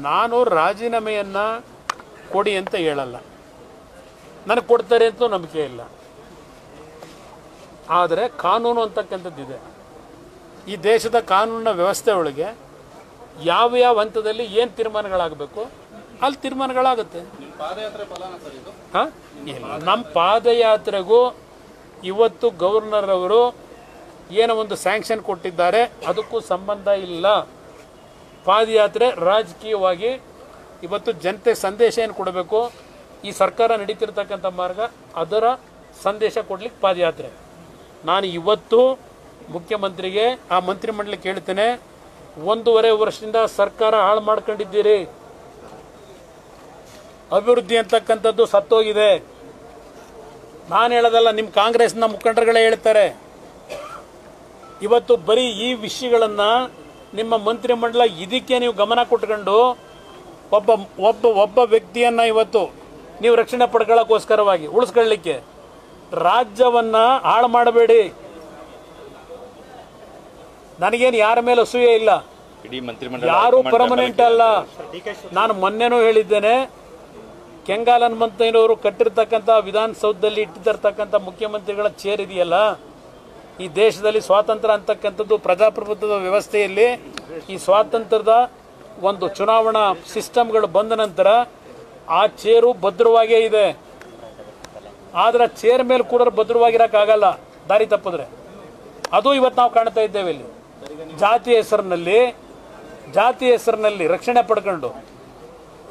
ನಾನು ರಾಜೀನಾಮೆಯನ್ನು ಕೊಡಿ ಅಂತ ಹೇಳಲ್ಲ, ನನಗೆ ಕೊಡ್ತಾರೆ ಅಂತ ನಂಬಿಕೆ ಇಲ್ಲ. ಆದರೆ ಕಾನೂನು ಅಂತಕ್ಕಂಥದ್ದಿದೆ. ಈ ದೇಶದ ಕಾನೂನಿನ ವ್ಯವಸ್ಥೆ ಒಳಗೆ ಯಾವ ಯಾವ ಹಂತದಲ್ಲಿ ಏನು ತೀರ್ಮಾನಗಳಾಗಬೇಕು ಅಲ್ಲಿ ತೀರ್ಮಾನಗಳಾಗುತ್ತೆ. ಹಾಂ, ಇಲ್ಲ, ನಮ್ಮ ಪಾದಯಾತ್ರೆಗೂ ಇವತ್ತು ಗವರ್ನರ್ ಅವರು ಏನೋ ಒಂದು ಸ್ಯಾಂಕ್ಷನ್ ಕೊಟ್ಟಿದ್ದಾರೆ, ಅದಕ್ಕೂ ಸಂಬಂಧ ಇಲ್ಲ. ಪಾದಯಾತ್ರೆ ರಾಜಕೀಯವಾಗಿ ಇವತ್ತು ಜನತೆ ಸಂದೇಶ ಏನು ಕೊಡಬೇಕು, ಈ ಸರ್ಕಾರ ನಡೀತಿರ್ತಕ್ಕಂಥ ಮಾರ್ಗ ಅದರ ಸಂದೇಶ ಕೊಡ್ಲಿಕ್ಕೆ ಪಾದಯಾತ್ರೆ. ನಾನು ಇವತ್ತು ಮುಖ್ಯಮಂತ್ರಿಗೆ ಆ ಮಂತ್ರಿಮಂಡಲಕ್ಕೆ ಹೇಳ್ತೇನೆ, 1.5 ವರ್ಷದಿಂದ ಸರ್ಕಾರ ಹಾಳು ಮಾಡ್ಕೊಂಡಿದ್ದೀರಿ, ಅಭಿವೃದ್ಧಿ ಅಂತಕ್ಕಂಥದ್ದು ಸತ್ತೋಗಿದೆ. ನಾನು ಹೇಳೋದಲ್ಲ, ನಿಮ್ಮ ಕಾಂಗ್ರೆಸ್ನ ಮುಖಂಡರುಗಳೇ ಹೇಳ್ತಾರೆ. ಇವತ್ತು ಬರೀ ಈ ವಿಷಯಗಳನ್ನು ನಿಮ್ಮ ಮಂತ್ರಿಮಂಡಲ ಇದಕ್ಕೆ ನೀವು ಗಮನ ಕೊಟ್ಕೊಂಡು ಒಬ್ಬ ಒಬ್ಬ ಒಬ್ಬ ವ್ಯಕ್ತಿಯನ್ನು ಇವತ್ತು ನೀವು ರಕ್ಷಣೆ ಪಡ್ಕೊಳ್ಳೋಕ್ಕೋಸ್ಕರವಾಗಿ ಉಳಿಸ್ಕೊಳ್ಳಿಕ್ಕೆ ರಾಜ್ಯವನ್ನು ಹಾಳು ಮಾಡಬೇಡಿ. ನನಗೇನು ಯಾರ ಮೇಲೆ ಅಸೂಯೆ ಇಲ್ಲ, ಯಾರು ಪರ್ಮನೆಂಟ್ ಅಲ್ಲ. ನಾನು ಮೊನ್ನೆನೂ ಹೇಳಿದ್ದೇನೆ, ಕೆಂಗಾಲ್ ಹನುಮಂತಯ್ಯನವರು ಕಟ್ಟಿರ್ತಕ್ಕಂಥ ವಿಧಾನಸೌಧದಲ್ಲಿ ಇಟ್ಟಿರ್ತಕ್ಕಂಥ ಮುಖ್ಯಮಂತ್ರಿಗಳ ಚೇರ್ ಇದೆಯಲ್ಲ, ಈ ದೇಶದಲ್ಲಿ ಸ್ವಾತಂತ್ರ್ಯ ಅಂತಕ್ಕಂಥದ್ದು ಪ್ರಜಾಪ್ರಭುತ್ವದ ವ್ಯವಸ್ಥೆಯಲ್ಲಿ ಈ ಸ್ವಾತಂತ್ರ್ಯದ ಒಂದು ಚುನಾವಣಾ ಸಿಸ್ಟಮ್ಗಳು ಬಂದ ನಂತರ ಆ ಚೇರು ಭದ್ರವಾಗೇ ಇದೆ. ಆದರೆ ಚೇರ್ ಮೇಲೆ ಕೂಡ ಭದ್ರವಾಗಿರೋಕ್ಕಾಗಲ್ಲ, ದಾರಿ ತಪ್ಪಿದ್ರೆ. ಅದು ಇವತ್ತು ನಾವು ಕಾಣ್ತಾ ಇದ್ದೇವೆ. ಇಲ್ಲಿ ಜಾತಿ ಹೆಸರಿನಲ್ಲಿ ರಕ್ಷಣೆ ಪಡ್ಕೊಂಡು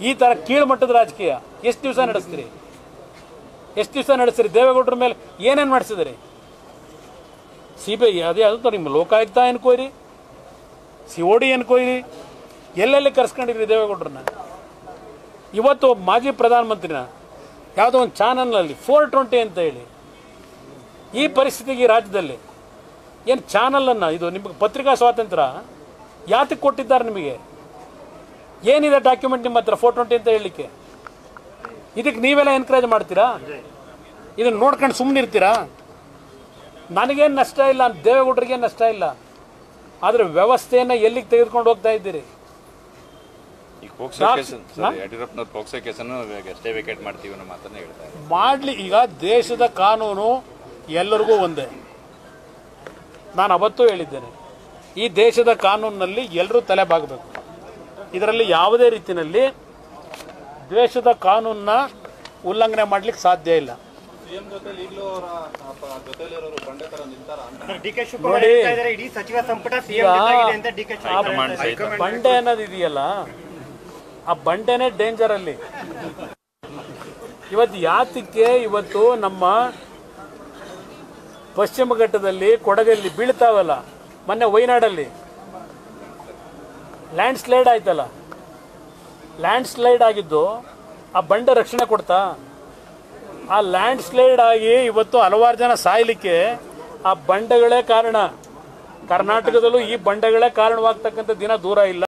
ಈ ಥರ ಕೀಳುಮಟ್ಟದ ರಾಜಕೀಯ ಎಷ್ಟು ದಿವಸ ನಡೆಸ್ತೀರಿ? ದೇವೇಗೌಡರ ಮೇಲೆ ಏನೇನು ಮಾಡಿಸಿದ್ರಿ? CBI ಅದೇ ಅದು ನಿಮ್ಮ ಲೋಕಾಯುಕ್ತ ಅನ್ಕೋಯ್ರಿ, COD ಅನ್ಕೋಯ್ರಿ, ಎಲ್ಲೆಲ್ಲಿ ಕರ್ಸ್ಕೊಂಡಿದ್ರಿ ದೇವೇಗೌಡರನ್ನ. ಇವತ್ತು ಮಾಜಿ ಪ್ರಧಾನಮಂತ್ರಿನ ಯಾವುದೋ ಒಂದು ಚಾನಲ್ನಲ್ಲಿ 420 ಅಂತ ಹೇಳಿ ಈ ಪರಿಸ್ಥಿತಿಗೆ ರಾಜ್ಯದಲ್ಲಿ ಏನು ಚಾನಲನ್ನು, ಇದು ನಿಮಗೆ ಪತ್ರಿಕಾ ಸ್ವಾತಂತ್ರ್ಯ ಯಾತಕ್ಕೆ ಕೊಟ್ಟಿದ್ದಾರೆ? ನಿಮಗೆ ಏನಿದೆ ಡಾಕ್ಯುಮೆಂಟ್ ನಿಮ್ಮ ಹತ್ರ 420 ಅಂತ ಹೇಳಲಿಕ್ಕೆ? ಇದಕ್ಕೆ ನೀವೆಲ್ಲ ಎನ್ಕರೇಜ್ ಮಾಡ್ತೀರಾ? ಇದನ್ನು ನೋಡ್ಕೊಂಡು ಸುಮ್ಮನೆ ಇರ್ತೀರಾ? ನನಗೇನು ನಷ್ಟ ಇಲ್ಲ, ದೇವೇಗೌಡರಿಗೇನು ನಷ್ಟ ಇಲ್ಲ. ಆದರೆ ವ್ಯವಸ್ಥೆಯನ್ನು ಎಲ್ಲಿಗೆ ತೆಗೆದುಕೊಂಡು ಹೋಗ್ತಾ ಇದ್ದೀರಿ? ಮಾಡಲಿ. ಈಗ ದೇಶದ ಕಾನೂನು ಎಲ್ಲರಿಗೂ ಒಂದೇ. ನಾನು ಅವತ್ತೂ ಹೇಳಿದ್ದೇನೆ, ಈ ದೇಶದ ಕಾನೂನಿನಲ್ಲಿ ಎಲ್ಲರೂ ತಲೆ ಬಾಗಬೇಕು. ಇದರಲ್ಲಿ ಯಾವುದೇ ರೀತಿಯಲ್ಲಿ ದೇಶದ ಕಾನೂನನ್ನ ಉಲ್ಲಂಘನೆ ಮಾಡಲಿಕ್ಕೆ ಸಾಧ್ಯ ಇಲ್ಲ. ನೋಡಿ, ಬಂಡೆ ಅನ್ನೋದು ಇದೆಯಲ್ಲ, ಆ ಬಂಡೆನೇ ಡೇಂಜರ್ ಅಲ್ಲಿ. ಇವತ್ತು ಯಾತಕ್ಕೆ ಇವತ್ತು ನಮ್ಮ ಪಶ್ಚಿಮ ಘಟ್ಟದಲ್ಲಿ ಕೊಡಗಲ್ಲಿ ಬೀಳ್ತಾವಲ್ಲ, ಮೊನ್ನೆ ವಯನಾಡಲ್ಲಿ ಲ್ಯಾಂಡ್ ಸ್ಲೈಡ್ ಆಯ್ತಲ್ಲ, ಲ್ಯಾಂಡ್ ಸ್ಲೈಡ್ ಆಗಿದ್ದು ಆ ಬಂಡೆ ರಕ್ಷಣೆ ಕೊಡ್ತಾ? ಆ ಲ್ಯಾಂಡ್ ಸ್ಲೈಡ್ ಆಗಿ ಇವತ್ತು ಹಲವಾರು ಜನ ಸಾಯಲಿಕ್ಕೆ ಆ ಬಂಡೆಗಳೇ ಕಾರಣ. ಕರ್ನಾಟಕದಲ್ಲೂ ಈ ಬಂಡೆಗಳೇ ಕಾರಣವಾಗ್ತಕ್ಕಂಥ ದಿನ ದೂರ ಇಲ್ಲ.